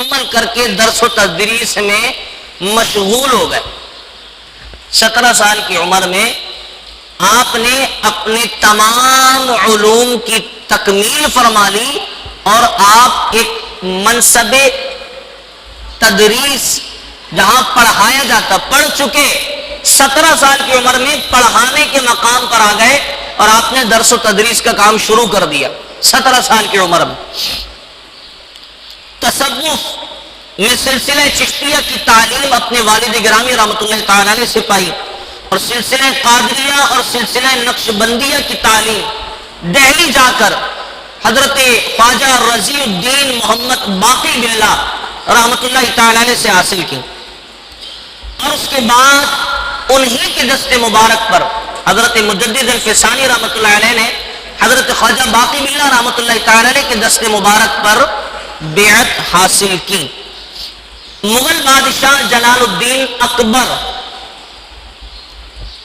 مکمل کر کے درس و تدریس میں مشغول ہو گئے۔ 17 سال کی عمر میں آپ نے اپنے تمام علوم کی تکمیل فرما لی اور آپ ایک منصب تدریس جہاں پڑھایا جاتا پڑھ چکے، 17 سال کی عمر میں پڑھانے کے مقام پر آ گئے اور آپ نے درس و تدریس کا کام شروع کر دیا 17 سال کی عمر میں۔ تصوف میں سلسلہ چشتیہ کی تعلیم اپنے والد گرامی رحمۃ اللہ تعالی علیہ سے پائی، اور سلسلہ قادریہ اور سلسلہ نقشبندیہ کی تعلیم دہلی جا کر حضرت خواجہ رضی الدین محمد باقی بلّہ رحمۃ اللہ تعالی علیہ سے حاصل کی، اور اس کے بعد انہی کے دست مبارک پر حضرت مجدد الفسانی رحمۃ اللہ علیہ نے حضرت خواجہ باقی بلّہ رحمۃ اللہ تعالی علیہ کے دست مبارک پر بیعت حاصل کی۔ مغل بادشاہ جلال الدین اکبر،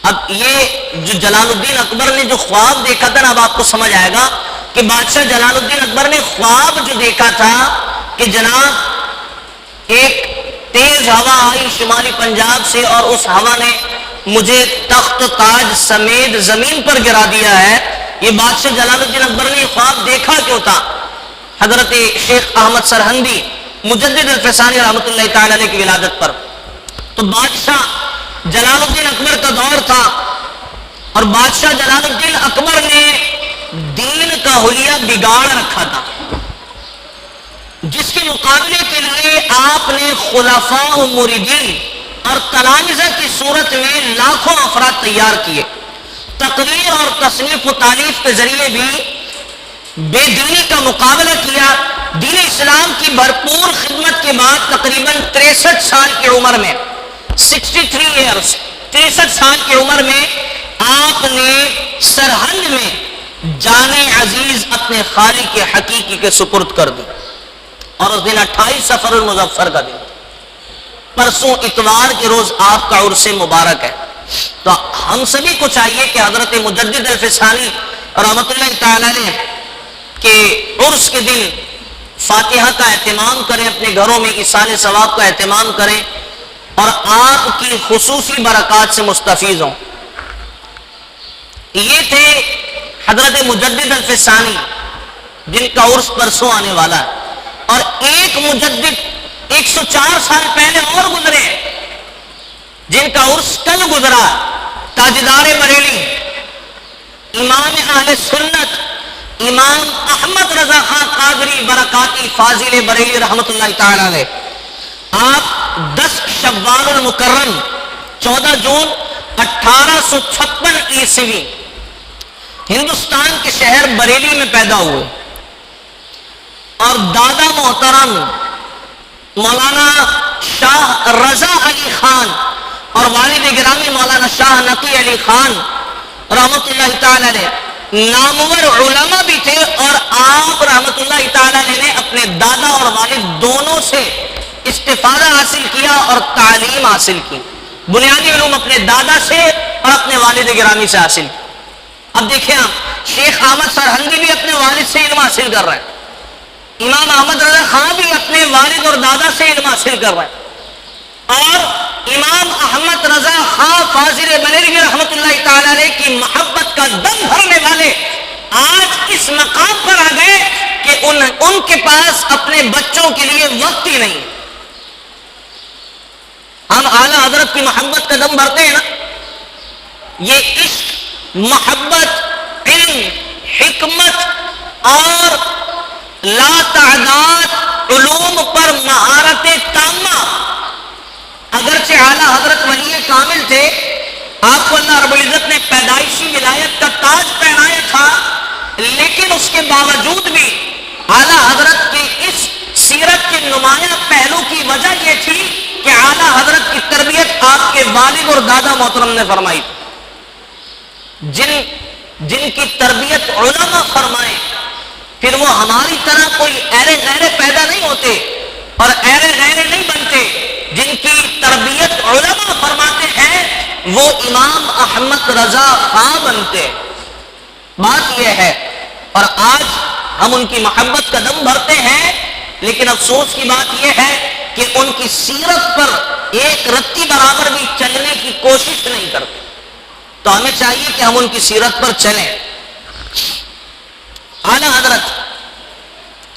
اب یہ جو جلال الدین اکبر نے جو خواب دیکھا تھا نا، اب آپ کو سمجھ آئے گا کہ بادشاہ جلال الدین اکبر نے خواب جو دیکھا تھا کہ جناب ایک تیز ہوا آئی شمالی پنجاب سے اور اس ہوا نے مجھے تخت تاج سمیت زمین پر گرا دیا ہے، یہ بادشاہ جلال الدین اکبر نے یہ خواب دیکھا کیوں تھا؟ حضرت شیخ احمد سرہندی مجدد الفسانی رحمۃ اللہ تعالی علیہ کی ولادت پر، تو بادشاہ جلال الدین اکبر کا دور تھا، اور بادشاہ جلال الدین اکبر نے دین کا حلیہ بگاڑ رکھا تھا، جس کے مقابلے کے لیے آپ نے خلفاء و مریدین اور تلامذہ کی صورت میں لاکھوں افراد تیار کیے، تقریر اور تصنیف و تالیف کے ذریعے بھی بے دینی کا مقابلہ کیا۔ دین اسلام کی بھرپور خدمت کے بعد تقریباً 63 سال کی عمر میں 63 سال کی عمر میں آپ نے سرہند میں جان عزیز اپنے خالق حقیقی کے سپرد کر دی، اور اس دن 28 صفر المظفر کا دن، پرسوں اتوار کے روز آپ کا عرس مبارک ہے۔ تو ہم سبھی کو چاہیے کہ حضرت مجدد الفسانی رحمۃ اللہ تعالی علیہ کے عرس کے دن فاتحہ کا اہتمام کریں، اپنے گھروں میں ایصال ثواب کا اہتمام کریں، اور آپ کی خصوصی برکات سے مستفیض ہوں۔ یہ تھے حضرت مجدد الفسانی جن کا عرس پرسوں آنے والا ہے، اور ایک مجدد 104 سال پہلے اور گزرے جن کا عرس کل گزرا، تاجدار بریلی امام اہل سنت امام احمد رضا خان قادری برکاتی فاضل بریلی رحمۃ اللہ تعالی علیہ۔ آپ 10 شوال المکرم 14 جون 1856 عیسوی ہندوستان کے شہر بریلی میں پیدا ہوئے، اور دادا محترم مولانا شاہ رضا علی خان اور والد گرامی مولانا شاہ نقی علی خان رحمۃ اللہ تعالی علیہ نامور علماء بھی تھے، اور آپ رحمۃ اللہ تعالی علیہ نے اپنے دادا اور والد دونوں سے استفادہ حاصل کیا اور تعلیم حاصل کی، بنیادی علوم اپنے دادا سے اور اپنے والد گرامی سے حاصل کی۔ اب دیکھیں آپ، شیخ احمد سرہندی بھی اپنے والد سے علم حاصل کر رہے ہیں، امام احمد رضا خان بھی اپنے والد اور دادا سے علم حاصل کر رہے ہیں، اور امام احمد رضا خان فاضل بریلوی رحمۃ اللہ تعالی علیہ کی محبت کا دم بھرنے والے آج اس مقام پر آ گئے کہ ان کے پاس اپنے بچوں کے لیے وقت ہی نہیں۔ ہم اعلیٰ حضرت کی محبت کا دم بھرتے ہیں نا، یہ عشق، محبت، علم، حکمت اور لا تعداد علوم پر مہارت تامہ، اگرچہ اعلیٰ حضرت ولی کامل تھے، آپ کو اللہ رب العزت نے پیدائشی ولایت کا تاج پہنایا تھا، لیکن اس کے باوجود بھی اعلیٰ حضرت کی اس سیرت کے نمایاں پہلو کی وجہ یہ تھی کہ اعلیٰ حضرت کی تربیت آپ کے والد اور دادا محترم نے فرمائی تھی، جن کی تربیت علماء فرمائے، پھر وہ ہماری طرح کوئی ایرے غیرے پیدا نہیں ہوتے اور ایرے غیرے نہیں بنتے، جن کی تربیت علماء فرماتے ہیں وہ امام احمد رضا خان بنتے۔ بات یہ ہے، اور آج ہم ان کی محبت کا دم بھرتے ہیں، لیکن افسوس کی بات یہ ہے کہ ان کی سیرت پر ایک رتی برابر بھی چلنے کی کوشش نہیں کرتے. تو ہمیں چاہیے کہ ہم ان کی سیرت پر چلیں. اعلیٰ حضرت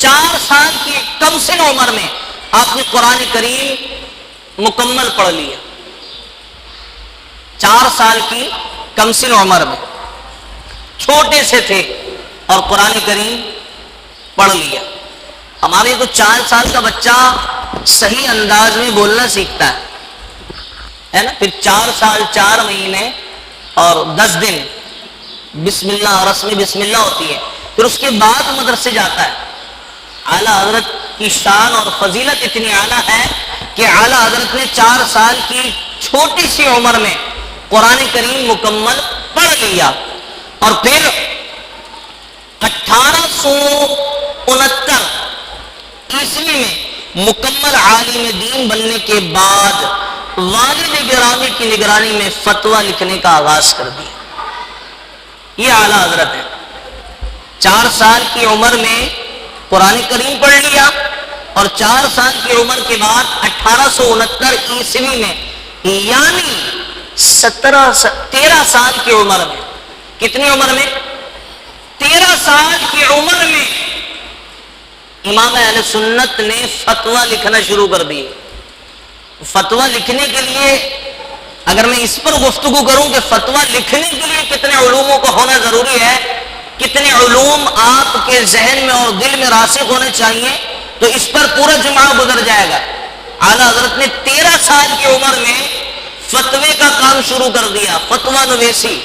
4 سال کی کم سن عمر میں آپ نے قرآن کریم مکمل پڑھ لیا. 4 سال کی کم سن عمر میں چھوٹے سے تھے اور قرآن کریم پڑھ لیا. ہمارے تو 4 سال کا بچہ صحیح انداز میں بولنا سیکھتا ہے نا. پھر 4 سال 4 مہینے اور 10 دن بسم اللہ رسم بسم اللہ ہوتی ہے. پھر اس کے بعد مدرسے جاتا ہے. اعلیٰ حضرت کی شان اور فضیلت اتنی اعلیٰ ہے کہ اعلیٰ حضرت نے 4 سال کی چھوٹی سی عمر میں قرآن کریم مکمل پڑھ لیا. اور پھر 1869 عیسوی میں مکمل عالم دین بننے کے بعد والد گرامی کی نگرانی میں فتویٰ لکھنے کا آغاز کر دیا. یہ اعلیٰ حضرت ہے. 4 سال کی عمر میں قرآن کریم پڑھ لیا اور 4 سال کی عمر کے بعد 1869 عیسوی میں یعنی 13 سال کی عمر میں. کتنی عمر میں؟ 13 سال کی عمر میں امام اہل سنت نے فتویٰ لکھنا شروع کر دی. فتویٰ لکھنے کے لیے اگر میں اس پر گفتگو کروں کہ فتویٰ لکھنے کے لیے کتنے علوموں کا ہونا ضروری ہے، کتنے علوم آپ کے ذہن میں اور دل میں راسخ ہونے چاہیے، تو اس پر پورا جمعہ گزر جائے گا. اعلیٰ حضرت نے 13 سال کی عمر میں فتوے کا کام شروع کر دیا. فتویٰ نویسی،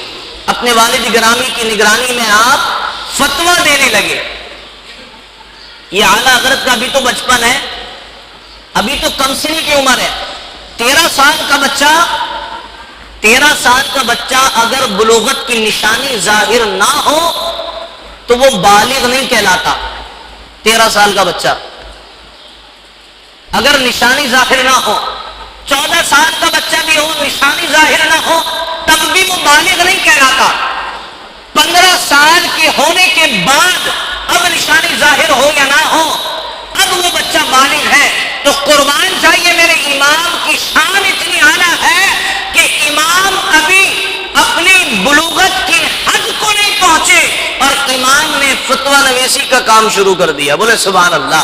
اپنے والد گرامی کی نگرانی میں آپ فتویٰ دینے لگے. یہ اعلیٰ حضرت کا ابھی تو بچپن ہے، ابھی تو کم سنی کی عمر ہے. 13 سال کا بچہ اگر بلوغت کی نشانی ظاہر نہ ہو تو وہ بالغ نہیں کہلاتا. 13 سال کا بچہ اگر نشانی ظاہر نہ ہو، 14 سال کا بچہ بھی ہو نشانی ظاہر نہ ہو تب بھی وہ بالغ نہیں کہلاتا. 15 سال کے ہونے کے بعد اب نشانی ظاہر ہو یا نہ ہو اب وہ بچہ بالغ ہے. تو قربان چاہیے میرے امام کی شان اتنی اعلیٰ ہے کہ امام ابھی اپنی بلوغت کی حد کو نہیں پہنچے اور امام نے فتویٰ نویسی کا کام شروع کر دیا. بولے سبحان اللہ.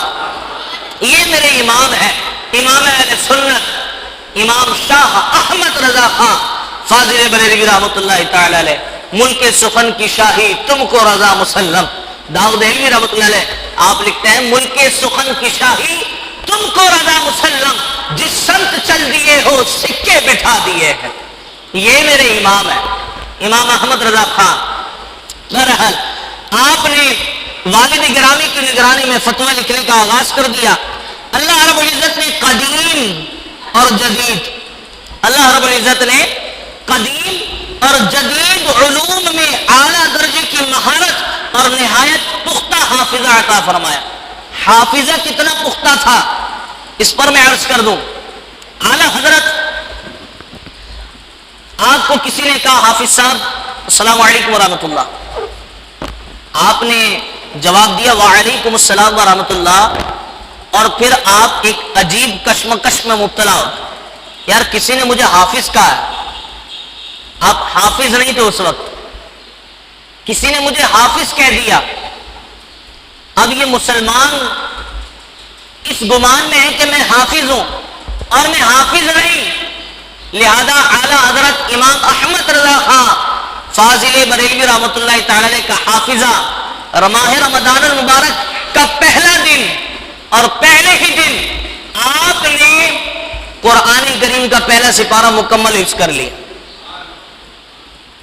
یہ میرے امام ہے، امام اہل سنت امام شاہ احمد رضا خان فاضل بریلوی رحمۃ اللہ تعالی علیہ. ملک سخن کی شاہی تم کو رضا مسلم. داؤد دہلوی رحمۃ اللہ علیہ آپ لکھتے ہیں ملک سخن کی شاہی تم کو رضا مسلم، جس سمت چل دیے ہو سکے بٹھا دیے ہیں. یہ میرے امام ہے امام احمد رضا خان. بہرحال آپ نے والد گرامی کی نگرانی میں فتویٰ لکھنے کا آغاز کر دیا. اللہ رب العزت نے قدیم اور جدید اور جدید علوم میں اعلیٰ درجے کی مہارت اور نہایت پختہ حافظہ عطا فرمایا. حافظہ کتنا پختہ تھا اس پر میں عرض کر دوں. اعلیٰ حضرت آپ کو کسی نے کہا حافظ صاحب السلام علیکم ورحمۃ اللہ، آپ نے جواب دیا وعلیکم السلام ورحمۃ اللہ، اور پھر آپ ایک عجیب کشمکش میں مبتلا ہو. یار کسی نے مجھے حافظ کہا ہے. آپ حافظ نہیں تھے اس وقت، کسی نے مجھے حافظ کہہ دیا. اب یہ مسلمان اس گمان میں ہے کہ میں حافظ ہوں اور میں حافظ نہیں. لہذا اعلیٰ حضرت امام احمد رضا خان فاضل بریلوی رحمۃ اللہ تعالی کا حافظہ ماہ رمضان المبارک کا پہلا دن اور پہلے ہی دن آپ نے قرآن کریم کا پہلا سپارہ مکمل حفظ کر لیا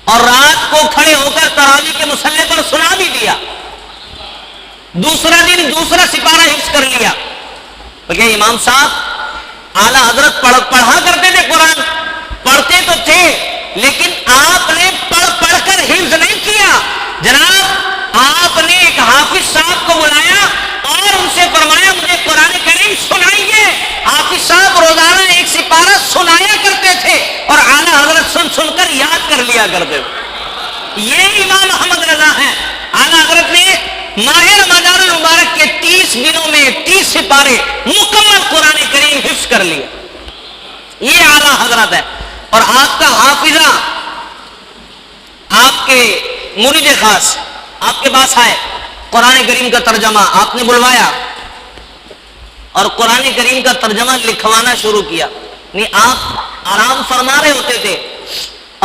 اور رات کو کھڑے ہو کر تراویح کے مصلی پر سنا بھی دیا. دوسرا دن دوسرا سپارہ حفظ کر لیا. کہ امام صاحب اعلیٰ حضرت پڑھا کرتے تھے، قرآن پڑھتے تو تھے لیکن آپ نے پڑھ کر حفظ نہیں کیا. جناب آپ نے ایک حافظ صاحب کو بلایا اور ان سے فرمایا مجھے قرآن کریم سنائیے. حافظ صاحب روزانہ ایک سپارہ سنایا کرتے تھے اور اعلیٰ حضرت سن کر یاد کر لیا کرتے تھے. یہ امام احمد رضا ہیں. اعلیٰ حضرت نے ماہ رمضان المبارک کے 30 دنوں میں 30 سپارے مکمل قرآن کریم حفظ کر لیے. یہ اعلیٰ حضرت ہے. اور آپ کا حافظہ، آپ کے مرید خاص آپ کے پاس آئے، قرآن کریم کا ترجمہ آپ نے بلوایا اور قرآن کریم کا ترجمہ لکھوانا شروع کیا. نہیں، آپ آرام فرما رہے ہوتے تھے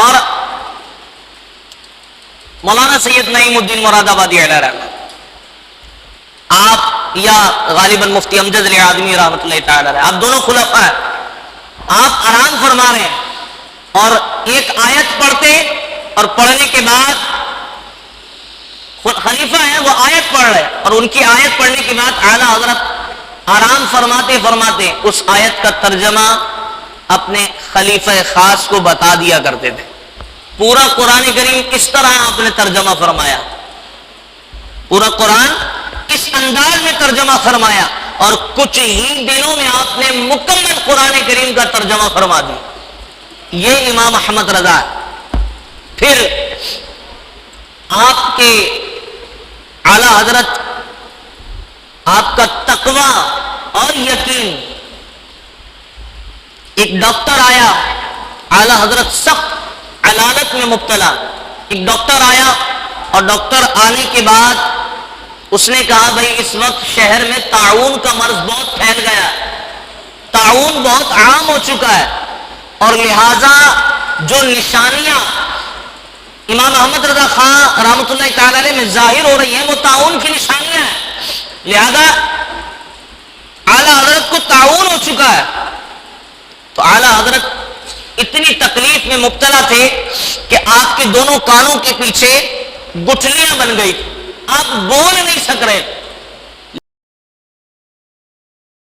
اور مولانا سید نعیم الدین مراد آبادی علیہ رحمہ، آپ یا غالباً مفتی امجد علی اعظمی رحمۃ اللہ تعالی علیہ، آپ دونوں خلفاء ہیں، آپ آرام فرما رہے ہیں اور ایک آیت پڑھتے اور پڑھنے کے بعد خلیفہ ہیں وہ آیت پڑھ رہے اور ان کی آیت پڑھنے کے بعد اعلیٰ حضرت آرام فرماتے فرماتے اس آیت کا ترجمہ اپنے خلیفہ خاص کو بتا دیا کرتے تھے. پورا قرآن کریم کس طرح آپ نے ترجمہ فرمایا، پورا قرآن اس انداز میں ترجمہ فرمایا اور کچھ ہی دنوں میں آپ نے مکمل قرآن کریم کا ترجمہ فرما دیا. یہ امام احمد رضا ہے. پھر آپ کے اعلیٰ حضرت، آپ کا تقوی اور یقین. ایک ڈاکٹر آیا، اعلیٰ حضرت سخت علالت میں مبتلا، ایک ڈاکٹر آیا اور ڈاکٹر آنے کے بعد اس نے کہا بھائی اس وقت شہر میں طاعون کا مرض بہت پھیل گیا ہے، طاعون بہت عام ہو چکا ہے اور لہذا جو نشانیاں امام احمد رضا خان رحمۃ اللہ تعالی علیہ میں ظاہر ہو رہی ہیں وہ طاعون کی نشانیاں ہیں، لہذا اعلیٰ حضرت کو طاعون ہو چکا ہے. تو اعلیٰ حضرت اتنی تکلیف میں مبتلا تھے کہ آپ کے دونوں کانوں کے پیچھے گٹھلیاں بن گئی، آپ بول نہیں سک رہے.